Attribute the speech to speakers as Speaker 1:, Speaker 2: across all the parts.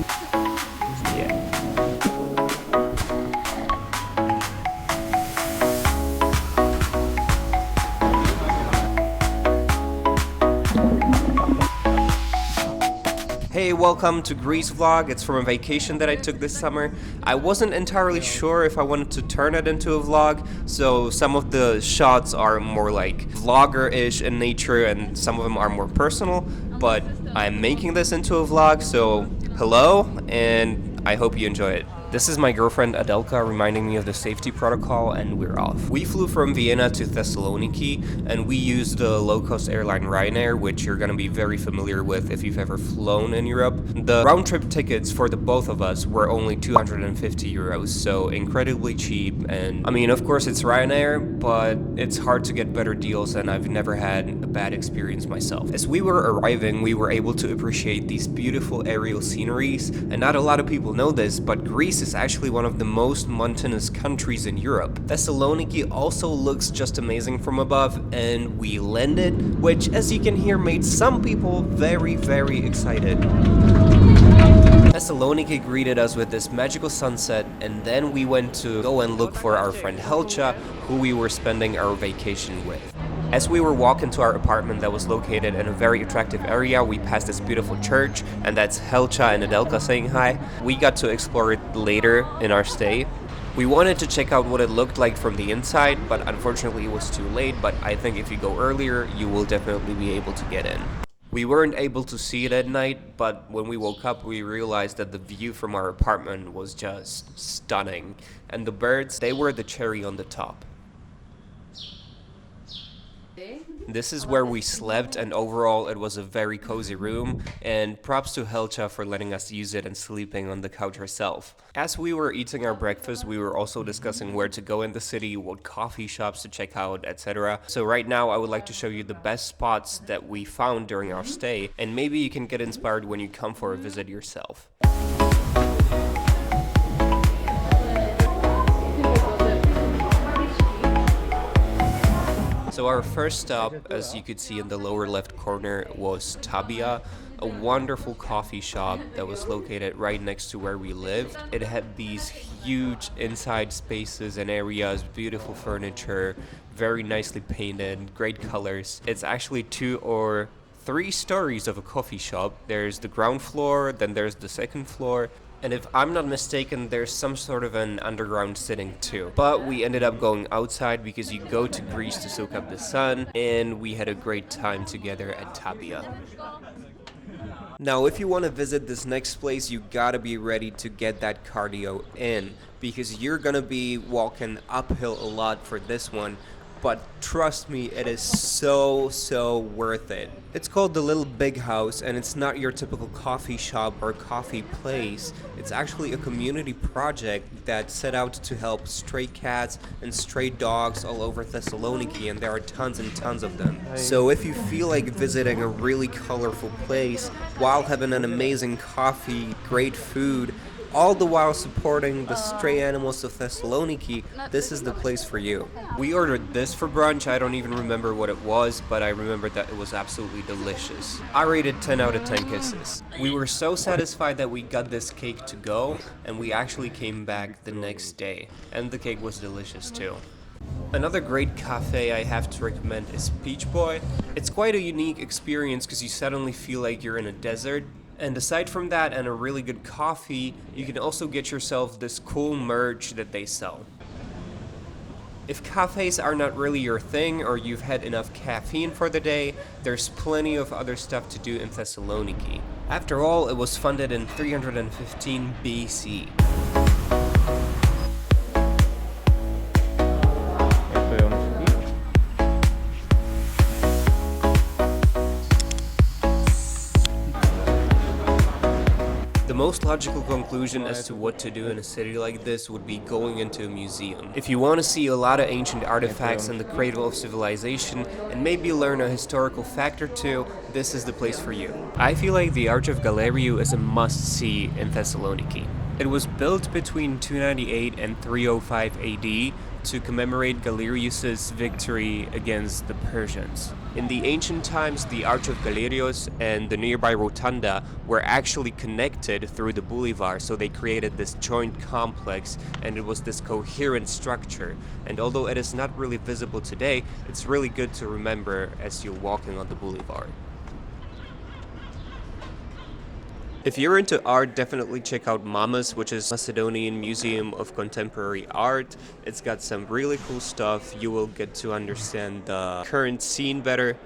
Speaker 1: Yeah. Hey, welcome to Greece vlog. It's from a vacation that I took this summer. I wasn't entirely sure if I wanted to turn it into a vlog, so some of the shots are more like vlogger-ish in nature and some of them are more personal, but I'm making this into a vlog, so hello, and I hope you enjoy it. This is my girlfriend Adelka reminding me of the safety protocol, and we're off. We flew from Vienna to Thessaloniki and we used the low-cost airline RYANAIR, which you're gonna be very familiar with if you've ever flown in Europe. The round-trip tickets for the both of us were only 250 euros, so incredibly cheap. And I mean, of course it's RYANAIR, but it's hard to get better deals and I've never had a bad experience myself. As we were arriving, we were able to appreciate these beautiful aerial sceneries, and not a lot of people know this, but Greece is actually one of the most mountainous countries in Europe. Thessaloniki also looks just amazing from above, and we landed, which as you can hear made some people very, very excited. Thessaloniki greeted us with this magical sunset, and then we went to go and look for our friend Helcha, who we were spending our vacation with. As we were walking to our apartment that was located in a very attractive area, we passed this beautiful church, and that's Helcha and Adelka saying hi. We got to explore it later in our stay. We wanted to check out what it looked like from the inside, but unfortunately it was too late, but I think if you go earlier, you will definitely be able to get in. We weren't able to see it at night, but when we woke up, we realized that the view from our apartment was just stunning, and the birds, they were the cherry on the top. This is where we slept, and overall it was a very cozy room, and props to Helcha for letting us use it and sleeping on the couch herself. As we were eating our breakfast, we were also discussing where to go in the city, what coffee shops to check out, etc. So right now I would like to show you the best spots that we found during our stay, and maybe you can get inspired when you come for a visit yourself. So our first stop, as you could see in the lower left corner, was TABYA, a wonderful coffee shop that was located right next to where we lived. It had these huge inside spaces and areas, beautiful furniture, very nicely painted, great colors. It's actually 2 or 3 stories of a coffee shop. There's the ground floor, then there's the second floor, and if I'm not mistaken, there's some sort of an underground sitting too. But we ended up going outside because you go to Greece to soak up the sun, and we had a great time together at TABYA. Now, if you want to visit this next place, you gotta be ready to get that cardio in, because you're gonna be walking uphill a lot for this one. But trust me, it is so worth it. It's called the Little Big House, and it's not your typical coffee shop or coffee place. It's actually a community project that set out to help stray cats and stray dogs all over Thessaloniki, and there are tons and tons of them. So if you feel like visiting a really colorful place while having an amazing coffee, great food, all the while supporting the stray animals of Thessaloniki, this is the place for you. We ordered this for brunch. I don't even remember what it was, but I remember that it was absolutely delicious. I rated 10 out of 10 kisses. We were so satisfied that we got this cake to go, and we actually came back the next day, and the cake was delicious too. Another great cafe I have to recommend is Peach Boy. It's quite a unique experience because you suddenly feel like you're in a desert. And aside from that and a really good coffee, you can also get yourself this cool merch that they sell. If cafes are not really your thing, or you've had enough caffeine for the day, there's plenty of other stuff to do in Thessaloniki. After all, it was funded in 315 BC. The most logical conclusion as to what to do in a city like this would be going into a museum. If you want to see a lot of ancient artifacts and the cradle of civilization, and maybe learn a historical fact or two, this is the place for you. I feel like the Arch of Galerius is a must-see in Thessaloniki. It was built between 298 and 305 AD to commemorate Galerius's victory against the Persians. In the ancient times, the Arch of Galerius and the nearby Rotunda were actually connected through the boulevard, so they created this joint complex, and it was this coherent structure. And although it is not really visible today, it's really good to remember as you're walking on the boulevard. If you're into art, definitely check out MAMA's, which is Macedonian Museum of Contemporary Art. It's got some really cool stuff. You will get to understand the current scene better,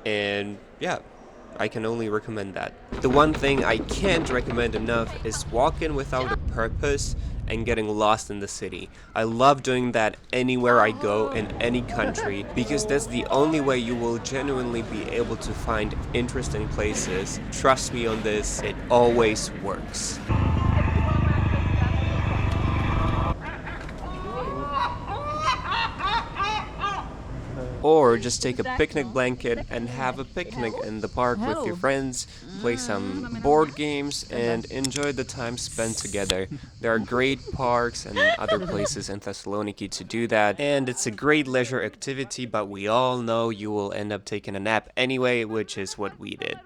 Speaker 1: and yeah, I can only recommend that. The one thing I can't recommend enough is walking without a purpose and getting lost in the city. I love doing that anywhere I go in any country, because that's the only way you will genuinely be able to find interesting places. Trust me on this, it always works. Or just take a picnic blanket and have a picnic in the park with your friends, play some board games, and enjoy the time spent together. There are great parks and other places in Thessaloniki to do that, and it's a great leisure activity, but we all know you will end up taking a nap anyway, which is what we did.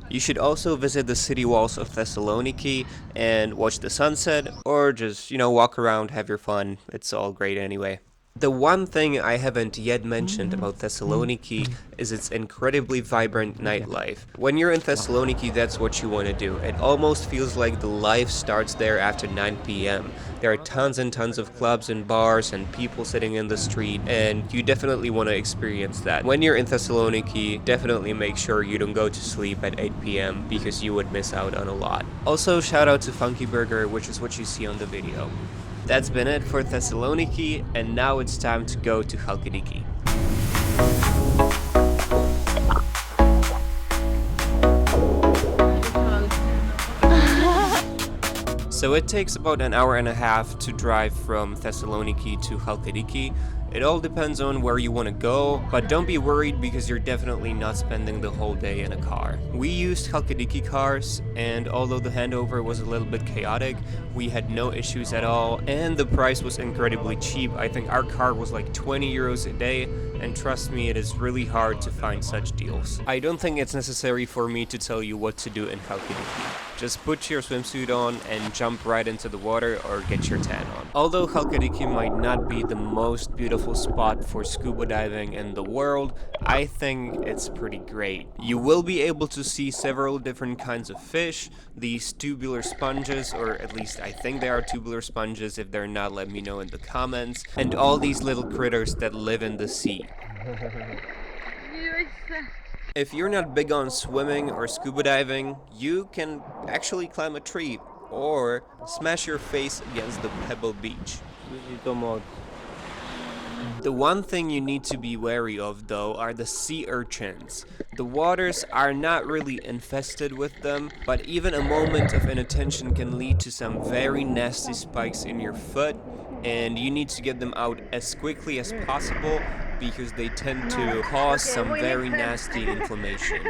Speaker 1: You should also visit the city walls of Thessaloniki and watch the sunset, or just, walk around, have your fun. It's all great anyway. The one thing I haven't yet mentioned about Thessaloniki is its incredibly vibrant nightlife. When you're in Thessaloniki, that's what you want to do. It almost feels like the life starts there after 9 p.m. There are tons and tons of clubs and bars and people sitting in the street, and you definitely want to experience that. When you're in Thessaloniki, definitely make sure you don't go to sleep at 8 p.m. because you would miss out on a lot. Also, shout out to Funky Burger, which is what you see on the video. That's been it for Thessaloniki, and now it's time to go to Chalkidiki. So it takes about an hour and a half to drive from Thessaloniki to Chalkidiki. It all depends on where you want to go, but don't be worried because you're definitely not spending the whole day in a car. We used Chalkidiki cars, and although the handover was a little bit chaotic, we had no issues at all, and the price was incredibly cheap. I think our car was like 20 euros a day, and trust me, it is really hard to find such deals. I don't think it's necessary for me to tell you what to do in Chalkidiki. Just put your swimsuit on and jump right into the water or get your tan on. Although Chalkidiki might not be the most beautiful spot for scuba diving in the world, I think it's pretty great. You will be able to see several different kinds of fish, these tubular sponges, or at least I think they are tubular sponges. If they're not, let me know in the comments, and all these little critters that live in the sea. If you're not big on swimming or scuba diving, you can actually climb a tree or smash your face against the pebble beach. The one thing you need to be wary of, though, are the sea urchins. The waters are not really infested with them, but even a moment of inattention can lead to some very nasty spikes in your foot, and you need to get them out as quickly as possible because they tend to cause some very nasty inflammation.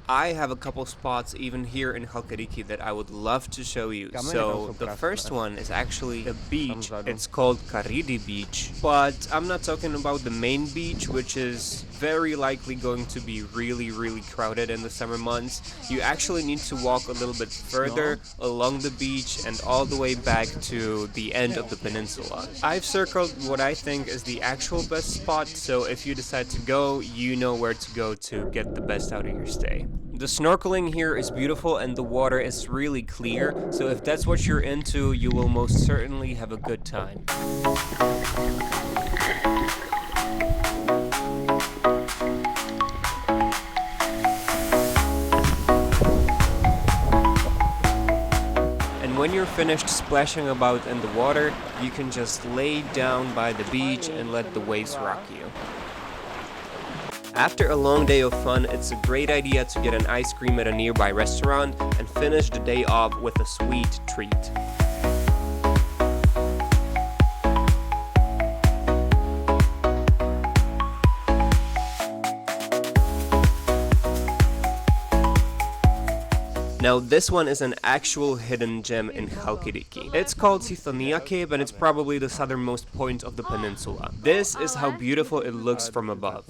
Speaker 1: I have a couple spots even here in Chalkidiki that I would love to show you. So the first one is actually a beach. It's called Karydi Beach, but I'm not talking about the main beach, which is very likely going to be really crowded in the summer months. You actually need to walk a little bit further along the beach and all the way back to the end of the peninsula. I've circled what I think is the actual best spot, so if you decide to go, you know where to go to get the best out of your stay. The snorkeling here is beautiful and the water is really clear, so if that's what you're into, you will most certainly have a good time. And when you're finished splashing about in the water, you can just lay down by the beach and let the waves rock you. After a long day of fun, it's a great idea to get an ice cream at a nearby restaurant and finish the day off with a sweet treat. Now this one is an actual hidden gem in Chalkidiki. It's called Sithonia Cape and it's probably the southernmost point of the peninsula. This is how beautiful it looks from above.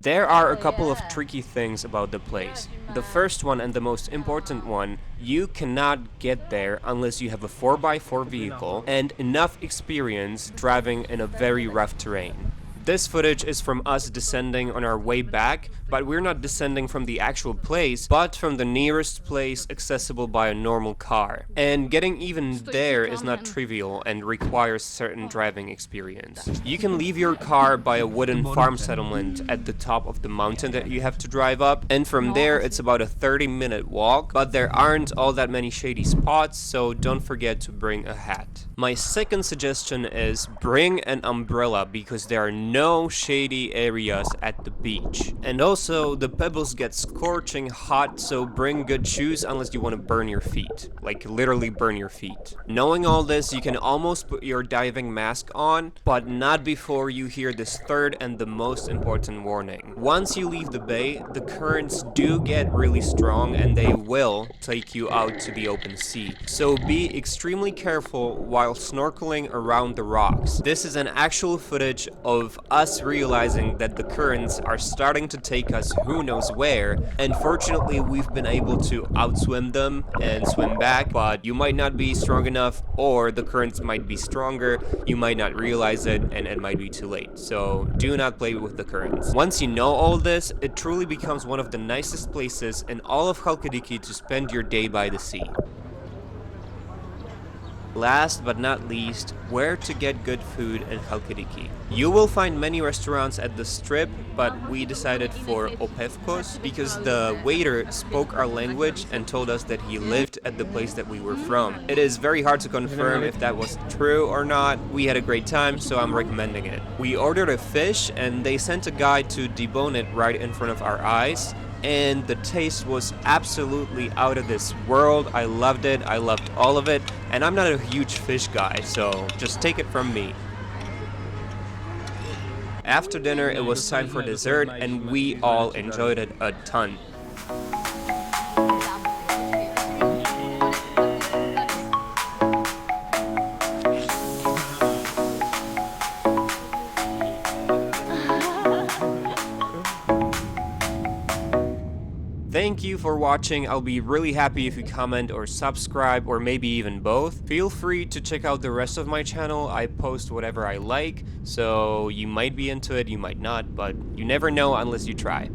Speaker 1: There are a couple of tricky things about the place. The first one and the most important one, you cannot get there unless you have a 4x4 vehicle and enough experience driving in a very rough terrain. This footage is from us descending on our way back, but we're not descending from the actual place, but from the nearest place accessible by a normal car. And getting even there is not trivial and requires certain driving experience. You can leave your car by a wooden farm settlement at the top of the mountain that you have to drive up, and from there it's about a 30-minute walk, but there aren't all that many shady spots, so don't forget to bring a hat. My second suggestion is bring an umbrella because there are no shady areas at the beach. And also, the pebbles get scorching hot, so bring good shoes unless you want to burn your feet. Like, literally burn your feet. Knowing all this, you can almost put your diving mask on, but not before you hear this third and the most important warning. Once you leave the bay, the currents do get really strong and they will take you out to the open sea. So be extremely careful while snorkeling around the rocks. This is an actual footage of us realizing that the currents are starting to take us who knows where, and fortunately we've been able to outswim them and swim back, but you might not be strong enough, or the currents might be stronger, you might not realize it, and it might be too late. So do not play with the currents. Once you know all this, it truly becomes one of the nicest places in all of Chalkidiki to spend your day by the sea. Last but not least, where to get good food in Chalkidiki. You will find many restaurants at the strip, but we decided for O Pefkos because the waiter spoke our language and told us that he lived at the place that we were from. It is very hard to confirm if that was true or not. We had a great time, so I'm recommending it. We ordered a fish and they sent a guy to debone it right in front of our eyes. And the taste was absolutely out of this world. I loved it. I loved all of it. And I'm not a huge fish guy, so just take it from me. After dinner, it was time for dessert, and we all enjoyed it a ton. Thank you for watching. I'll be really happy if you comment or subscribe or maybe even both. Feel free to check out the rest of my channel. I post whatever I like, so you might be into it, you might not, but you never know unless you try.